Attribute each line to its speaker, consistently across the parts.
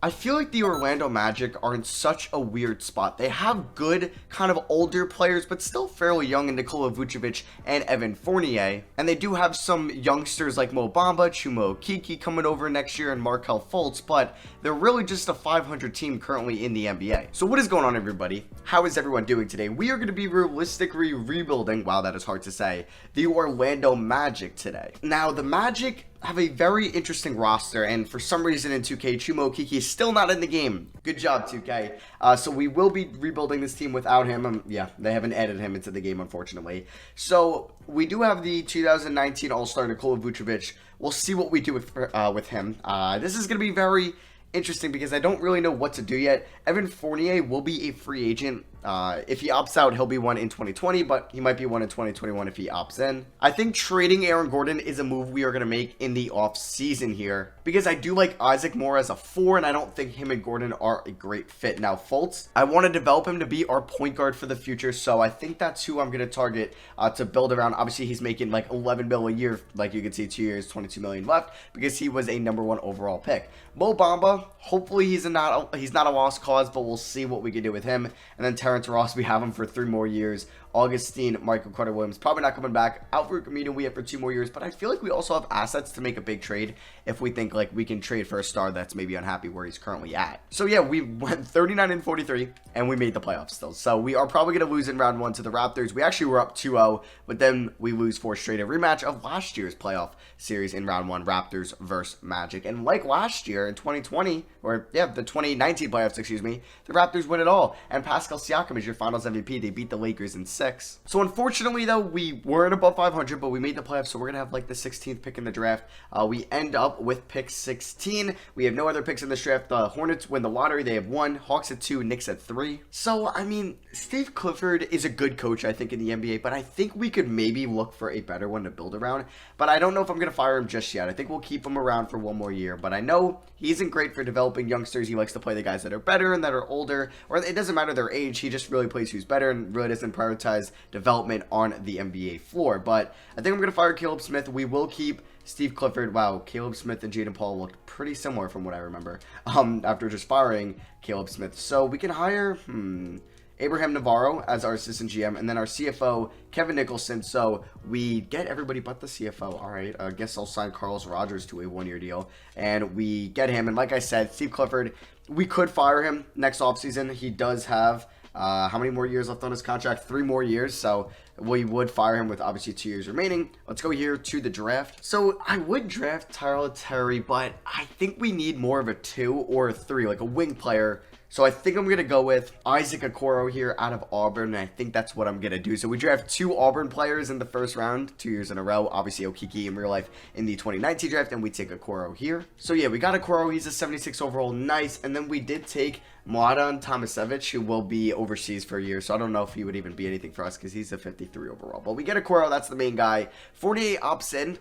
Speaker 1: I feel like the Orlando Magic are in such a weird spot. They have good, kind of older players, but still fairly young in Nikola Vucevic and Evan Fournier. And they do have some youngsters like Mo Bamba, Chuma Okeke coming over next year, and Markelle Fultz, but they're really just a 500 team currently in the NBA. So what is going on, everybody? How is everyone doing today? We are going to be realistically rebuilding, wow, that is hard to say, the Orlando Magic today. Now, the Magic have a very interesting roster, and for some reason in 2K, Chuma Okeke is still not in the game. Good job, 2K. So we will be rebuilding this team without him. Yeah, they haven't added him into the game, unfortunately. So we do have the 2019 All-Star Nikola Vucevic. We'll see what we do with him. This is going to be very interesting because I don't really know what to do yet. Evan Fournier will be a free agent. If he opts out, he'll be one in 2020, but he might be one in 2021 if he opts in. I think trading Aaron Gordon is a move we are going to make in the offseason here, because I do like Isaac more as a 4, and I don't think him and Gordon are a great fit. Now, Fultz, I want to develop him to be our point guard for the future, so I think that's who I'm going to target to build around. Obviously, he's making like 11 mil a year, like you can see, 2 years, 22 million left, because he was a #1 overall pick. Mo Bamba, hopefully he's not a lost cause, but we'll see what we can do with him. And then Terrence Ross, we have him for 3 more years. Augustine, Michael Carter-Williams, probably not coming back. Alfred Camino, we have for 2 more years, but I feel like we also have assets to make a big trade if we think like we can trade for a star that's maybe unhappy where he's currently at. So yeah, we went 39-43, and we made the playoffs still. So we are probably going to lose in round 1 to the Raptors. We actually were up 2-0, but then we lose 4 straight. A rematch of last year's playoff series in round 1, Raptors versus Magic. And like last year in 2020, or yeah, the 2019 playoffs, excuse me, the Raptors win it all. And Pascal Siakam is your finals MVP. They beat the Lakers in 6. So unfortunately, though, we weren't above 500, but we made the playoffs, so we're going to have like the 16th pick in the draft. We end up with pick 16. We have no other picks in this draft. The Hornets win the lottery. They have 1, Hawks at 2, Knicks at 3. So, I mean, Steve Clifford is a good coach, I think, in the NBA, but I think we could maybe look for a better one to build around. But I don't know if I'm going to fire him just yet. I think we'll keep him around for 1 more year, but I know he isn't great for developing youngsters. He likes to play the guys that are better and that are older, or it doesn't matter their age. He just really plays who's better and really doesn't prioritize development on the NBA floor. But I think I'm going to fire Caleb Smith. We will keep Steve Clifford. Wow, Caleb Smith and Jaden Paul looked pretty similar from what I remember after just firing Caleb Smith. So we can hire Abraham Navarro as our assistant GM, and then our CFO, Kevin Nicholson. So we get everybody but the CFO. All right, I guess I'll sign Carlos Rogers to a 1-year deal, and we get him. And like I said, Steve Clifford, we could fire him next offseason. He does have how many more years left on his contract? 3 more years, so we would fire him with obviously 2 years remaining. Let's go here to the draft. So I would draft Tyrell Terry, but I think we need more of a 2 or a 3, like a wing player. So I think I'm going to go with Isaac Okoro here out of Auburn, and I think that's what I'm going to do. So we draft 2 Auburn players in the first round, 2 years in a row. Obviously, Okeke in real life in the 2019 draft, and we take Okoro here. So yeah, we got Okoro. He's a 76 overall. Nice. And then we did take Mladen Tomasevich, who will be overseas for a year. So I don't know if he would even be anything for us because he's a 53 overall. But we get Okoro. That's the main guy. 48 opts in.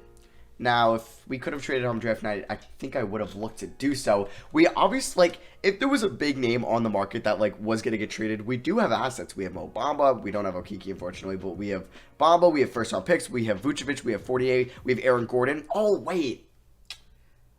Speaker 1: Now, if we could have traded him draft night, I think I would have looked to do so. We obviously, like, if there was a big name on the market that, like, was going to get traded, we do have assets. We have Mo Bamba. We don't have Okeke, unfortunately, but we have Bamba. We have first-round picks. We have Vucevic. We have 48. We have Aaron Gordon. Oh, wait.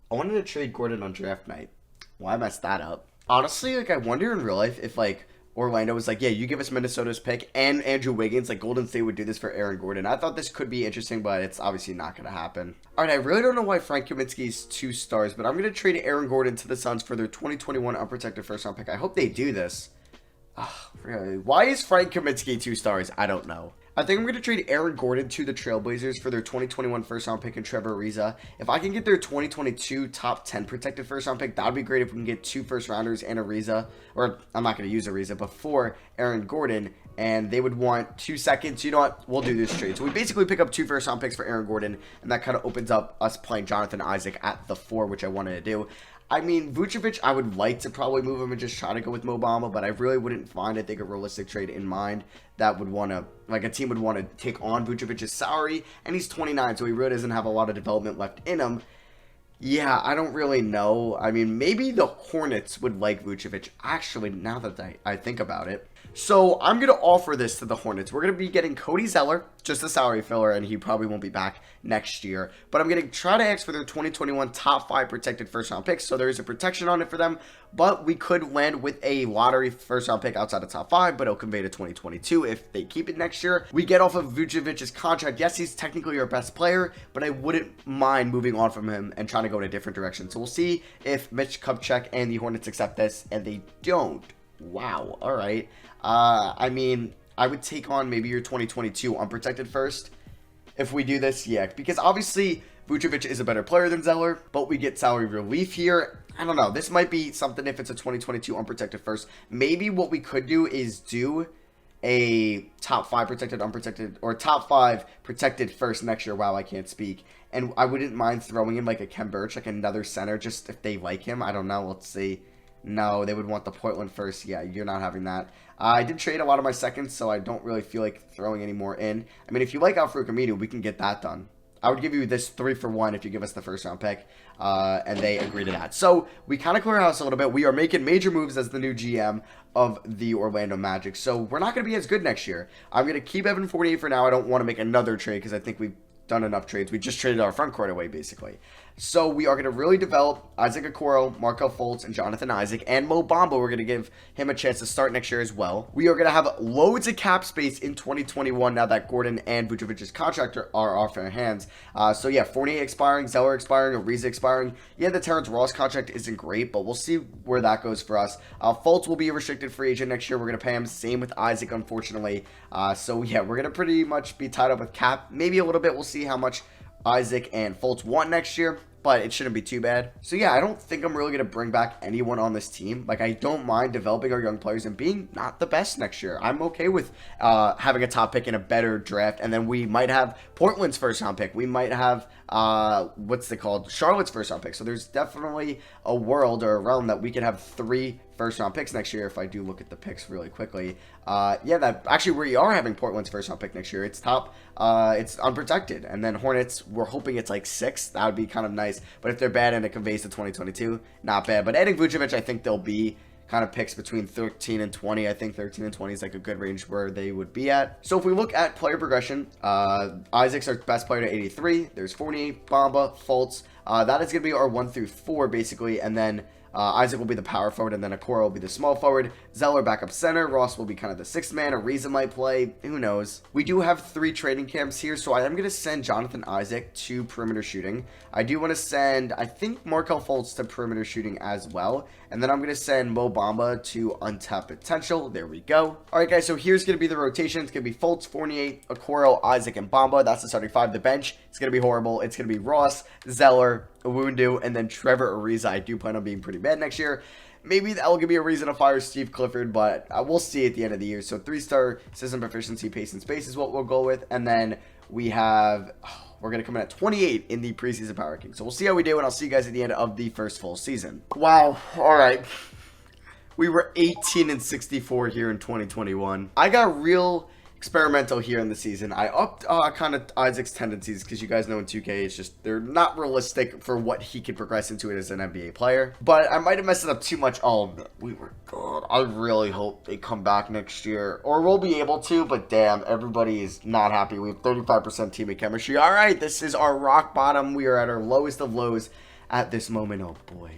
Speaker 1: I wanted to trade Gordon on draft night. Why messed that up? Honestly, like, I wonder in real life if, like, Orlando was like, yeah, you give us Minnesota's pick and Andrew Wiggins. Like, Golden State would do this for Aaron Gordon. I thought this could be interesting, but it's obviously not going to happen. All right, I really don't know why Frank Kaminsky's 2 stars, but I'm going to trade Aaron Gordon to the Suns for their 2021 unprotected first-round pick. I hope they do this. Oh, really? Why is Frank Kaminsky 2 stars? I don't know. I think I'm going to trade Aaron Gordon to the Trailblazers for their 2021 first-round pick and Trevor Ariza. If I can get their 2022 top 10 protected first-round pick, that would be great if we can get 2 first-rounders and Ariza. Or, I'm not going to use Ariza, but for Aaron Gordon. And they would want 2 seconds. You know what? We'll do this trade. So we basically pick up 2 first-round picks for Aaron Gordon. And that kind of opens up us playing Jonathan Isaac at the 4, which I wanted to do. I mean, Vucevic, I would like to probably move him and just try to go with Mo Bamba, but I really wouldn't find, I think, a realistic trade in mind that would want to, like, a team would want to take on Vucevic's salary, and he's 29, so he really doesn't have a lot of development left in him. Yeah, I don't really know. I mean, maybe the Hornets would like Vucevic, actually, now that I think about it. So I'm going to offer this to the Hornets. We're going to be getting Cody Zeller, just a salary filler, and he probably won't be back next year. But I'm going to try to ask for their 2021 top 5 protected first-round picks, so there is a protection on it for them. But we could land with a lottery first-round pick outside of top 5, but it'll convey to 2022 if they keep it next year. We get off of Vucevic's contract. Yes, he's technically our best player, but I wouldn't mind moving on from him and trying to go in a different direction. So we'll see if Mitch Kupchak and the Hornets accept this, and they don't. Wow. All right. I mean, I would take on maybe your 2022 unprotected first if we do this. Yeah, because obviously Vucevic is a better player than Zeller, but we get salary relief here. I don't know. This might be something if it's a 2022 unprotected first. Maybe what we could do is do a top 5 protected, unprotected, or top 5 protected first next year. Wow, I can't speak. And I wouldn't mind throwing in like a Kem Birch, like another center, just if they like him. I don't know. Let's see. No, they would want the Portland first. Yeah, you're not having that. I did trade a lot of my seconds, so I don't really feel like throwing any more in. I mean, if you like Al-Farouq Aminu, we can get that done. I would give you this 3-for-1 if you give us the first round pick, and they agree to that. So we kind of clear house a little bit. We are making major moves as the new GM of the Orlando Magic, so we're not going to be as good next year. I'm going to keep Evan Fournier for now. I don't want to make another trade because I think we've done enough trades. We just traded our front court away, basically. So we are going to really develop Isaac Okoro, Markelle Fultz, and Jonathan Isaac, and Mo Bamba. We're going to give him a chance to start next year as well. We are going to have loads of cap space in 2021 now that Gordon and Vucevic's contract are off our hands. So yeah, Fournier expiring, Zeller expiring, Ariza expiring. Yeah, the Terrence Ross contract isn't great, but we'll see where that goes for us. Fultz will be a restricted free agent next year. We're going to pay him. Same with Isaac, unfortunately. So yeah, we're going to pretty much be tied up with cap. Maybe a little bit. We'll see how much Isaac and Fultz want next year, but it shouldn't be too bad. So yeah, I don't think I'm really going to bring back anyone on this team. Like, I don't mind developing our young players and being not the best next year. I'm okay with having a top pick in a better draft, and then we might have Portland's first round pick. We might have, Charlotte's first round pick. So there's definitely a world or a realm that we could have 3 first round picks next year if I do look at the picks really quickly. Yeah, that actually we are having Portland's first round pick next year. It's top, it's unprotected. And then Hornets, we're hoping it's like 6. That would be kind of nice. But if they're bad and it conveys to 2022, not bad. But adding Vucevic, I think they'll be kind of picks between 13 and 20. I think 13 and 20 is like a good range where they would be at. So if we look at player progression, Isaac's our best player to 83. There's Fournier, Bamba, Fultz. That is going to be our 1 through 4 basically, and then Isaac will be the power forward, and then Okoro will be the small forward. Zeller backup center. Ross will be kind of the 6th man. Ariza might play. Who knows? We do have 3 training camps here, so I am going to send Jonathan Isaac to perimeter shooting. I do want to send, I think, Markelle Fultz to perimeter shooting as well. And then I'm going to send Mo Bamba to untapped potential. There we go. All right, guys, so here's going to be the rotation. It's going to be Fultz, Fournier, Okoro, Isaac, and Bamba. That's the starting 5. The bench, it's going to be horrible. It's going to be Ross, Zeller, Owundu, and then Trevor Ariza. I do plan on being pretty bad next year. Maybe that will give me a reason to fire Steve Clifford, but we'll see at the end of the year. So 3-star system proficiency, pace, and space is what we'll go with. And then we have... we're going to come in at 28 in the preseason power ranking. So we'll see how we do, and I'll see you guys at the end of the first full season. Wow. All right. We were 18 and 64 here in 2021. I got real experimental here in the season. I upped kind of Isaac's tendencies because you guys know in 2K it's just they're not realistic for what he could progress into as an NBA player. But I might have messed it up too much. Oh, we were good. I really hope they come back next year, or we'll be able to. But damn, everybody is not happy. We have 35% teammate chemistry. All right, this is our rock bottom. We are at our lowest of lows at this moment. Oh boy.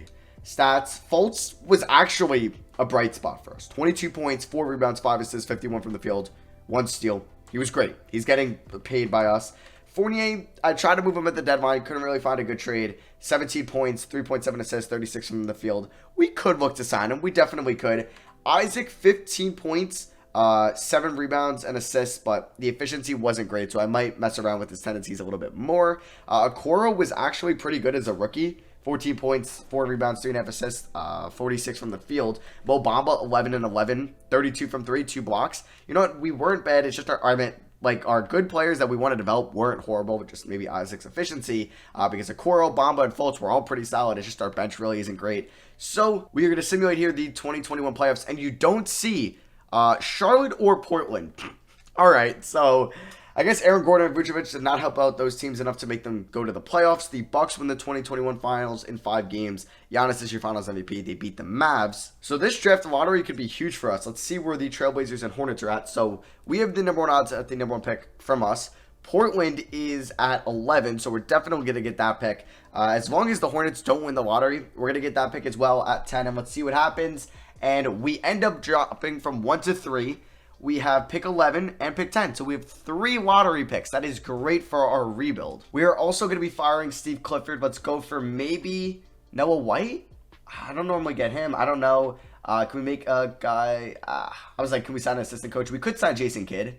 Speaker 1: Stats. Fultz was actually a bright spot for us. 22 points, 4 rebounds, 5 assists, 51 from the field. 1 steal. He was great. He's getting paid by us. Fournier, I tried to move him at the deadline. Couldn't really find a good trade. 17 points, 3.7 assists, 36 from the field. We could look to sign him. We definitely could. Isaac, 15 points, 7 rebounds and assists, but the efficiency wasn't great, so I might mess around with his tendencies a little bit more. Okoro was actually pretty good as a rookie. 14 points, 4 rebounds, 3.5 assists, 46 from the field. Mo Bamba, 11 and 11, 32 from 3, 2 blocks. You know what? We weren't bad. It's just our good players that we want to develop weren't horrible, but just maybe Isaac's efficiency. Because Okoro, Bamba, and Fultz were all pretty solid. It's just our bench really isn't great. So we are going to simulate here the 2021 playoffs, and you don't see Charlotte or Portland. All right, so I guess Aaron Gordon and Vucevic did not help out those teams enough to make them go to the playoffs. The Bucks win the 2021 finals in 5 games. Giannis is your finals MVP. They beat the Mavs. So this draft lottery could be huge for us. Let's see where the Trailblazers and Hornets are at. So we have the number 1 odds at the number 1 pick from us. Portland is at 11, so we're definitely going to get that pick. As long as the Hornets don't win the lottery, we're going to get that pick as well at 10. And let's see what happens. And we end up dropping from 1 to 3. We have pick 11 and pick 10. So we have 3 lottery picks. That is great for our rebuild. We are also going to be firing Steve Clifford. Let's go for maybe Noah White. I don't normally get him. I don't know. Can we make a guy? I was like, can we sign an assistant coach? We could sign Jason Kidd.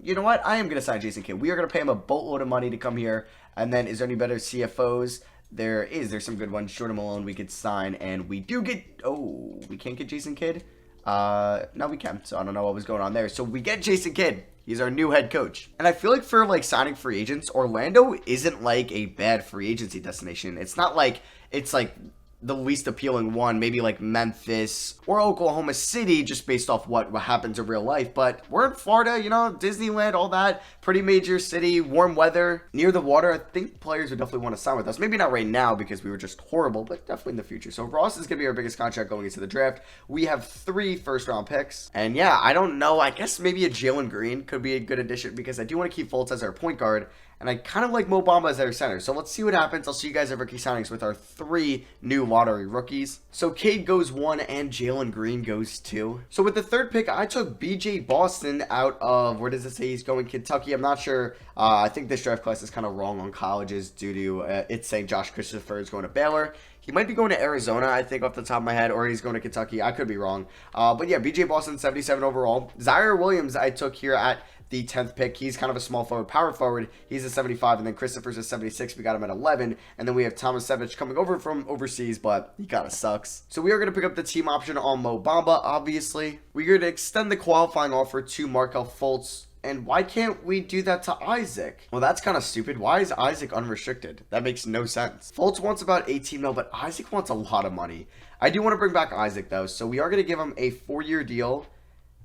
Speaker 1: You know what? I am going to sign Jason Kidd. We are going to pay him a boatload of money to come here. And then is there any better CFOs? There's some good ones. Jordan Malone we could sign. And we do get... Oh, we can't get Jason Kidd? No, we can. So I don't know what was going on there. So we get Jason Kidd. He's our new head coach. And I feel like for like signing free agents, Orlando isn't like a bad free agency destination. It's not like it's like the least appealing one, maybe like Memphis or Oklahoma City, just based off what happens in real life. But we're in Florida, you know, Disneyland, all that, pretty major city, warm weather, near the water. I think players would definitely want to sign with us. Maybe not right now because we were just horrible, but definitely in the future. So Ross is going to be our biggest contract going into the draft. We have 3 first-round picks. And yeah, I don't know. I guess maybe a Jalen Green could be a good addition because I do want to keep Fultz as our point guard. And I kind of like Mo Bamba as our center. So let's see what happens. I'll see you guys at rookie signings with our 3 new lottery rookies. So Cade goes 1 and Jalen Green goes 2. So with the 3rd pick, I took BJ Boston out of, where does it say he's going? Kentucky. I'm not sure. I think this draft class is kind of wrong on colleges due to it saying Josh Christopher is going to Baylor. He might be going to Arizona, I think, off the top of my head, or he's going to Kentucky. I could be wrong. But yeah, BJ Boston, 77 overall. Zaire Williams, I took here at the 10th pick. He's kind of a small forward, power forward. He's a 75, and then Christopher's a 76. We got him at 11. And then we have Thomas Savage coming over from overseas, but he kind of sucks. So we are going to pick up the team option on Mo Bamba, obviously. We're going to extend the qualifying offer to Markelle Fultz. And why can't we do that to Isaac? Well, that's kind of stupid. Why is Isaac unrestricted? That makes no sense. Fultz wants about 18 mil, but Isaac wants a lot of money. I do want to bring back Isaac, though. So we are going to give him a 4-year deal.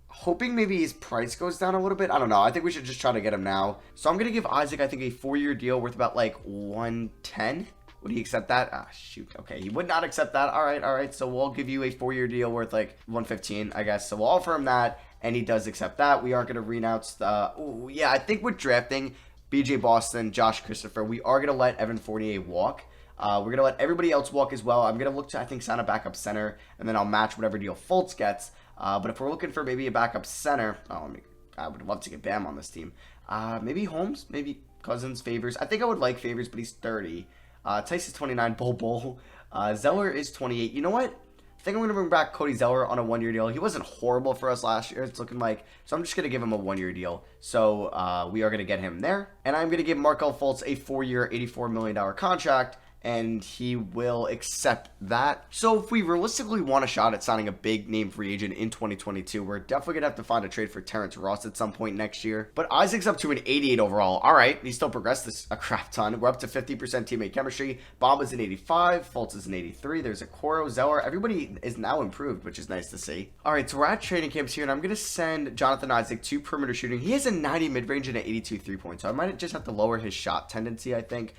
Speaker 1: Hoping maybe his price goes down a little bit. I don't know. I think we should just try to get him now. So I'm going to give Isaac, I think, a 4-year deal worth about like 110. Would he accept that? Ah, shoot. Okay, he would not accept that. All right. So we'll give you a 4-year deal worth like 115, I guess. So we'll offer him that, and he does accept that. We are going to renounce the... Ooh, yeah, I think with drafting BJ Boston, Josh Christopher, we are going to let Evan Fournier walk. We're going to let everybody else walk as well. I'm going to look to, I think, sign a backup center, and then I'll match whatever deal Fultz gets. But if we're looking for maybe a backup center... I would love to get Bam on this team. Maybe Holmes, maybe Cousins, Favors. I think I would like Favors, but he's 30. Tice is 29, Bol. Zeller is 28. You know what? I think I'm going to bring back Cody Zeller on a 1-year deal. He wasn't horrible for us last year, it's looking like. So I'm just going to give him a 1-year deal. So we are going to get him there. And I'm going to give Markelle Fultz a 4-year, $84 million contract. And he will accept that. So if we realistically want a shot at signing a big name free agent in 2022, we're definitely going to have to find a trade for Terrence Ross at some point next year. But Isaac's up to an 88 overall. All right, he still progressed this a crap ton. We're up to 50% teammate chemistry. Bob is an 85. Fultz is an 83. There's a Coro, Zeller. Everybody is now improved, which is nice to see. All right, so we're at training camps here, and I'm going to send Jonathan Isaac to perimeter shooting. He has a 90 mid-range and an 82 3-point, so I might just have to lower his shot tendency, I think.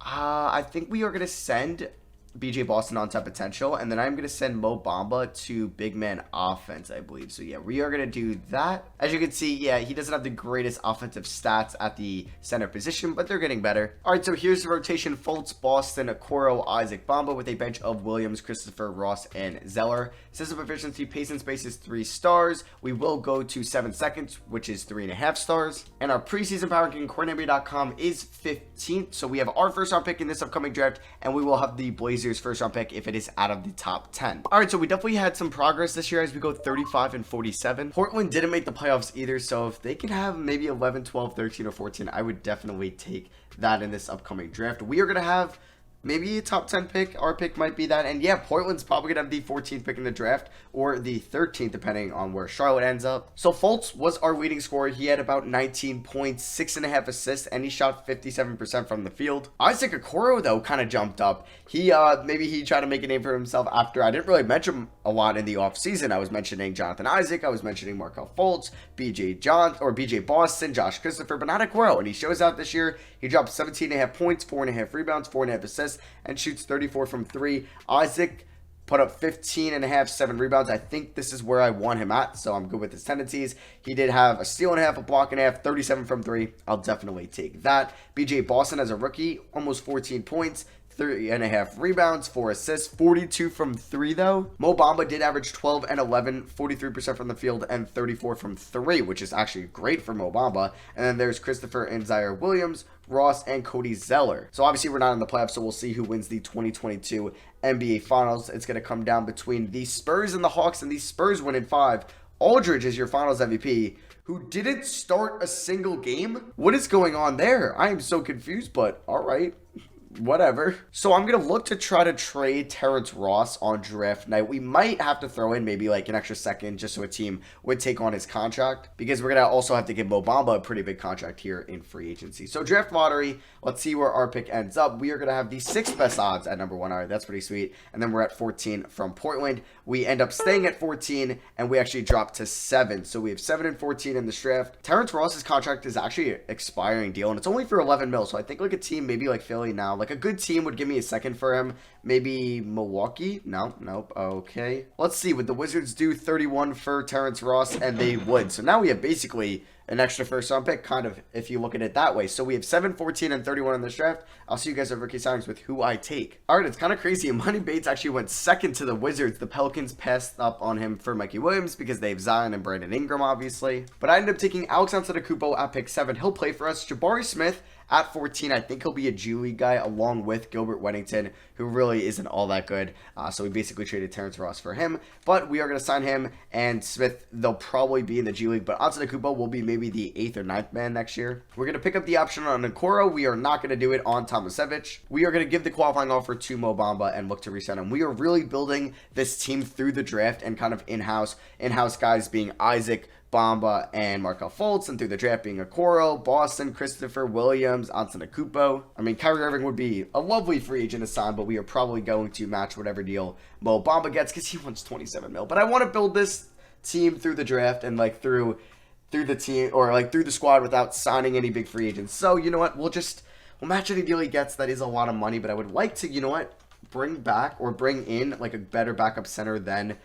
Speaker 1: I think we are going to send BJ Boston on top potential, and then I'm going to send Mo Bamba to big man offense, I believe. So yeah, we are going to do that. As you can see, yeah, he doesn't have the greatest offensive stats at the center position, but they're getting better. All right, so here's the rotation: Fultz, Boston, Okoro, Isaac, Bamba, with a bench of Williams, Christopher, Ross, and Zeller. System efficiency, pace and space is 3 stars. We will go to 7 seconds, which is 3.5 stars. And our preseason power ranking, CoreNBA.com, is 15th. So we have our first round pick in this upcoming draft, and we will have the Blazers first round pick if it is out of the top 10. All right, so we definitely had some progress this year as we go 35 and 47. Portland didn't make the playoffs either, so if they can have maybe 11, 12, 13, or 14, I would definitely take that in this upcoming draft. We are going to have maybe a top 10 pick. Our pick might be that. And yeah, Portland's probably going to have the 14th pick in the draft or the 13th, depending on where Charlotte ends up. So Fultz was our leading scorer. He had about 19 points, 6.5 assists, and he shot 57% from the field. Isaac Okoro, though, kind of jumped up. He maybe he tried to make a name for himself after. I didn't really mention a lot in the offseason. I was mentioning Jonathan Isaac. I was mentioning Markelle Fultz, BJ Boston, Josh Christopher, but not Okoro. And he shows out this year. He dropped 17.5 points, 4.5 rebounds, 4.5 assists, and shoots 34 from 3. Isaac put up 15.5, 7 rebounds. I think this is where I want him at, so I'm good with his tendencies. He did have a steal and a half, a block and a half, 37 from 3. I'll definitely take that. BJ Boston as a rookie, almost 14 points, 3.5 rebounds, 4 assists, 42 from 3 though. Mo Bamba did average 12 and 11, 43% from the field, and 34 from 3, which is actually great for Mo Bamba. And then there's Christopher and Zaire Williams, Ross, and Cody Zeller. So obviously we're not in the playoffs, so we'll see who wins the 2022 NBA Finals. It's going to come down between the Spurs and the Hawks, and the Spurs win in 5. Aldridge is your Finals MVP, who didn't start a single game. What is going on there? I am so confused, but all right. Whatever. So I'm going to look to try to trade Terrence Ross on draft night. We might have to throw in maybe like an extra second just so a team would take on his contract, because we're going to also have to give Mo Bamba a pretty big contract here in free agency. So draft lottery, let's see where our pick ends up. We are going to have the 6th best odds at number 1. All right, that's pretty sweet. And then we're at 14 from Portland. We end up staying at 14, and we actually drop to 7. So we have 7 and 14 in this draft. Terrence Ross's contract is actually an expiring deal, and it's only for 11 mil. So I think like a team, maybe like Philly now, like a good team would give me a second for him. Maybe Milwaukee? Nope. Okay. Let's see. Would the Wizards do 31 for Terrence Ross? And they would. So now we have basically an extra first round pick, kind of, if you look at it that way. So we have 7, 14, and 31 in this draft. I'll see you guys at rookie signings with who I take. All right, it's kind of crazy. Money Bates actually went second to the Wizards. The Pelicans passed up on him for Mikey Williams because they have Zion and Brandon Ingram, obviously. But I ended up taking Alex Antetokounmpo at pick 7. He'll play for us. Jabari Smith at 14, I think he'll be a G League guy along with Gilbert Weddington, who really isn't all that good. So we basically traded Terrence Ross for him. But we are going to sign him and Smith. They'll probably be in the G League, but Antetokounmpo will be maybe the 8th or 9th man next year. We're going to pick up the option on Okoro. We are not going to do it on Tomasevich. We are going to give the qualifying offer to Mo Bamba and look to resign him. We are really building this team through the draft and kind of in-house guys being Isaac, Bamba, and Markelle Fultz, and through the draft being Okoro, Boston, Christopher, Williams, Antetokounmpo. I mean, Kyrie Irving would be a lovely free agent to sign, but we are probably going to match whatever deal Mo Bamba gets because he wants 27 mil. But I want to build this team through the draft and like through the team or like through the squad without signing any big free agents. So you know what? We'll match any deal he gets. That is a lot of money, but I would like to, you know what, bring in like a better backup center than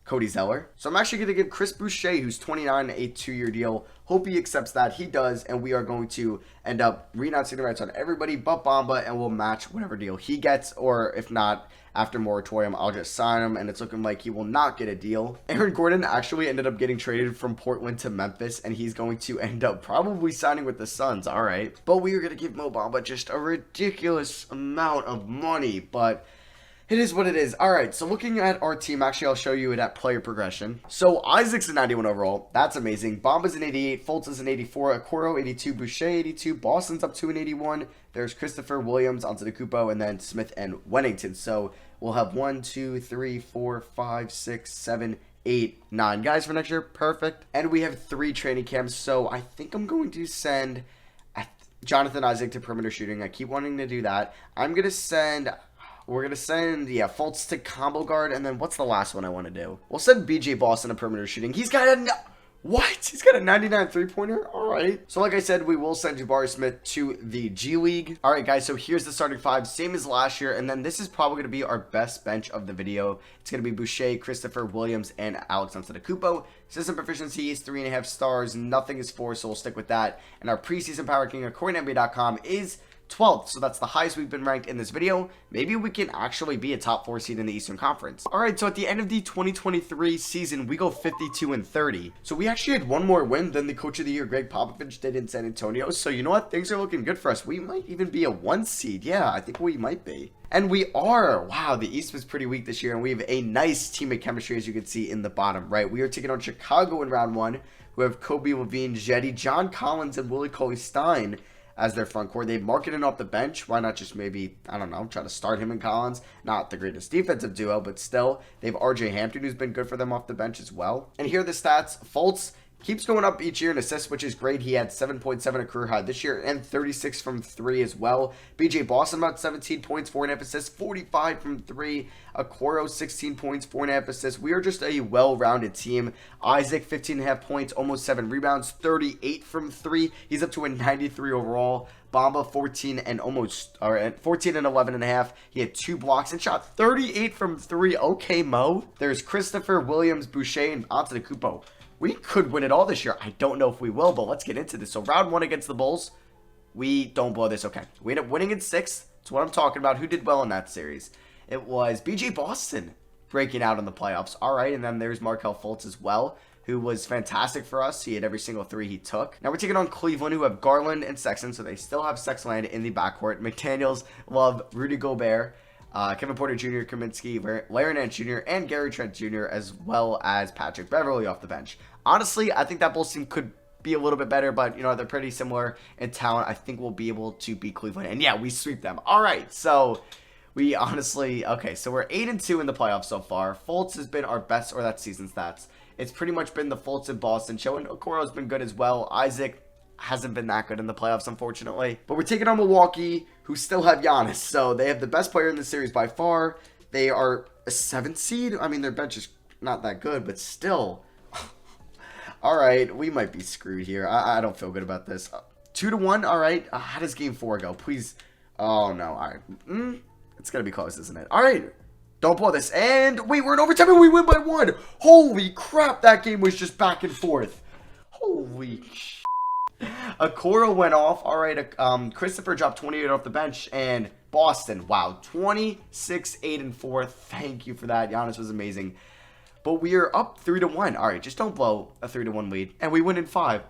Speaker 1: Cody Zeller. So I'm actually going to give Chris Boucher, who's 29, a 2-year deal. Hope he accepts that. He does, and we are going to end up renouncing the rights on everybody but Bamba, and we'll match whatever deal he gets, or if not, after moratorium, I'll just sign him, and it's looking like he will not get a deal. Aaron Gordon actually ended up getting traded from Portland to Memphis, and he's going to end up probably signing with the Suns, all right. But we are going to give Mo Bamba just a ridiculous amount of money, but it is what it is. All right, so looking at our team, actually, I'll show you it at player progression. So Isaac's a 91 overall. That's amazing. Bamba's an 88. Fultz is an 84. Okoro, 82. Boucher, 82. Boston's up to an 81. There's Christopher, Williams, Antetokounmpo, and then Smith and Weddington. So we'll have 1, 2, 3, 4, 5, 6, 7, 8, 9 guys for next year. Perfect. And we have 3 training camps. So I think I'm going to send Jonathan Isaac to perimeter shooting. I keep wanting to do that. We're going to send, Fultz to combo guard, and then what's the last one I want to do? We'll send BJ Boston to perimeter shooting. He's got a 99 three-pointer? All right. So like I said, we will send Jabari Smith to the G League. All right, guys, so here's the starting 5, same as last year, and then this is probably going to be our best bench of the video. It's going to be Boucher, Christopher, Williams, and Alex Antetokounmpo. System proficiency is 3.5 stars. Nothing is 4, so we'll stick with that. And our preseason power ranking according to NBA.com is 12th, so that's the highest we've been ranked in this video. Maybe we can actually be a top 4 seed in the Eastern Conference. Alright, so at the end of the 2023 season, we go 52-30. So we actually had one more win than the Coach of the Year, Greg Popovich, did in San Antonio. So you know what? Things are looking good for us. We might even be a 1 seed. Yeah, I think we might be. And we are. Wow, the East was pretty weak this year, and we have a nice team of chemistry, as you can see in the bottom right. We are taking on Chicago in round 1, who have Kobe Levine, Jetty, John Collins, and Willie Cauley-Stein as their front court. They've marketed off the bench. Why not just maybe, I don't know, try to start him and Collins? Not the greatest defensive duo, but still. They have RJ Hampton, who's been good for them off the bench as well. And here are the stats. Fultz keeps going up each year in assists, which is great. He had 7.7 a career high this year and 36 from 3 as well. BJ Boston about 17 points, 4.5 assists, 45 from 3. Okoro 16 points, 4.5 assists. We are just a well-rounded team. Isaac 15.5 points, almost 7 rebounds, 38 from 3. He's up to a 93 overall. Bamba 14 and 11.5. He had 2 blocks and shot 38 from 3. Okay, Mo. There's Christopher, Williams, Boucher, and Antetokounmpo. We could win it all this year. I don't know if we will, but let's get into this. So round 1 against the Bulls, we don't blow this. Okay, we end up winning in 6. That's what I'm talking about. Who did well in that series? It was BJ Boston breaking out in the playoffs. All right, and then there's Markelle Fultz as well, who was fantastic for us. He had every single 3 he took. Now we're taking on Cleveland, who have Garland and Sexton, so they still have Sexland in the backcourt. McDaniels, Love, Rudy Gobert, Kevin Porter Jr., Kaminsky, Larry Nance Jr., and Gary Trent Jr., as well as Patrick Beverly off the bench. Honestly, I think that Bulls team could be a little bit better, but, you know, they're pretty similar in talent. I think we'll be able to beat Cleveland. And, yeah, we sweep them. All right, so we honestly... Okay, so we're 8-2 in the playoffs so far. Fultz has been our best, or that's season stats. It's pretty much been the Fultz and Boston show, and Okoro's been good as well. Isaac hasn't been that good in the playoffs, unfortunately. But we're taking on Milwaukee, who still have Giannis. So they have the best player in the series by far. They are a 7th seed. I mean, their bench is not that good, but still... All right, we might be screwed here. I don't feel good about this. 2-1, all right. How does game 4 go? Please. Oh, no. All right. It's going to be close, isn't it? All right. Don't blow this. And wait, we're in overtime and we win by 1. Holy crap, that game was just back and forth. Holy shit. Okoro went off. All right, Christopher dropped 28 off the bench. And Boston, wow, 26, 8, and 4. Thank you for that. Giannis was amazing. But we are up 3-1. All right, just don't blow a 3-1 lead. And we win in 5.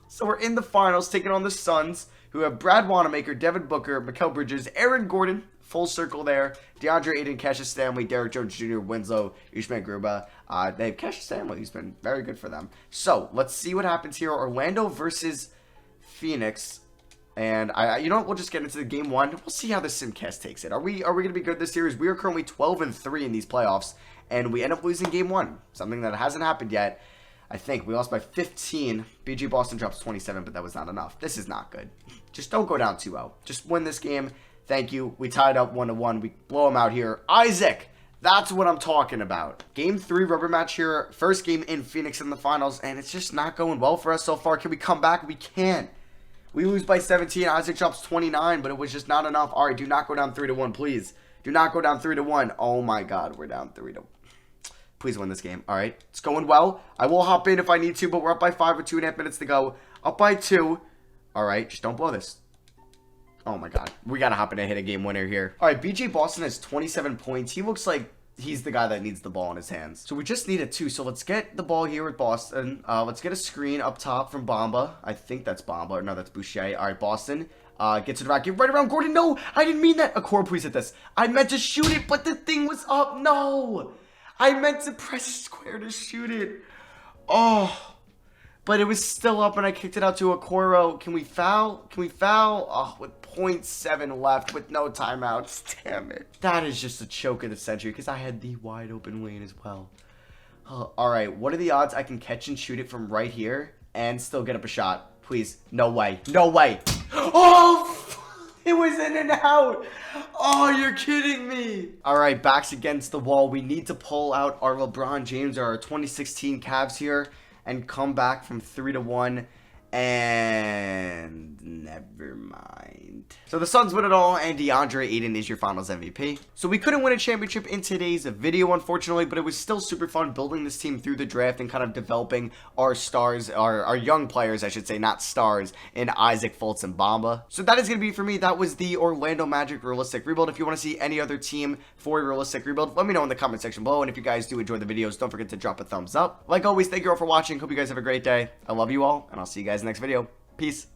Speaker 1: So we're in the finals, taking on the Suns, who have Brad Wanamaker, Devin Booker, Mikal Bridges, Aaron Gordon, full circle there, DeAndre Ayton, Cassius Stanley, Derrick Jones Jr., Winslow, Usman Gruba. They have Cassius Stanley, who's been very good for them. So let's see what happens here. Orlando versus Phoenix. And you know what? We'll just get into the game 1. We'll see how the Simcast takes it. Are we going to be good this series? We are currently 12-3 in these playoffs. And we end up losing game 1. Something that hasn't happened yet. I think we lost by 15. BG Boston drops 27, but that was not enough. This is not good. Just don't go down 2-0. Just win this game. Thank you. We tied up 1-1. We blow them out here. Isaac! That's what I'm talking about. Game 3 rubber match here. First game in Phoenix in the finals. And it's just not going well for us so far. Can we come back? We can't. We lose by 17. Isaac drops 29, but it was just not enough. All right, do not go down 3-1, please. Do not go down 3-1. Oh, my God. We're down 3-1. Please win this game. All right. It's going well. I will hop in if I need to, but we're up by 5 with 2.5 minutes to go. Up by 2. All right. Just don't blow this. Oh, my God. We got to hop in and hit a game winner here. All right. BJ Boston has 27 points. He looks like he's the guy that needs the ball in his hands. So we just need a 2. So let's get the ball here with Boston. Let's get a screen up top from Bamba. I think that's Bamba. Or no, that's Boucher. All right. Boston. Get to the rack. Get right around Gordon. No, I didn't mean that. Okoro, please hit this. I meant to shoot it, but the thing was up. No. I meant to press square to shoot it. Oh, but it was still up and I kicked it out to Okoro. Can we foul? Can we foul? Oh, with 0.7 left with no timeouts. Damn it. That is just a choke of the century because I had the wide open lane as well. Oh, all right. What are the odds I can catch and shoot it from right here and still get up a shot? Please. No way. No way. Oh, it was in and out. Oh, you're kidding me. All right, backs against the wall. We need to pull out our LeBron James or our 2016 Cavs here and come back from 3-1. And never mind. So the Suns win it all, and DeAndre Ayton is your finals MVP. So we couldn't win a championship in today's video, unfortunately, but it was still super fun building this team through the draft and kind of developing our stars, our young players, I should say, not stars, in Isaac, Fultz, and Bamba. So that is going to be it for me. That was the Orlando Magic Realistic Rebuild. If you want to see any other team for a Realistic Rebuild, let me know in the comment section below. And if you guys do enjoy the videos, don't forget to drop a thumbs up. Like always, thank you all for watching. Hope you guys have a great day. I love you all, and I'll see you guys in the next video. Peace.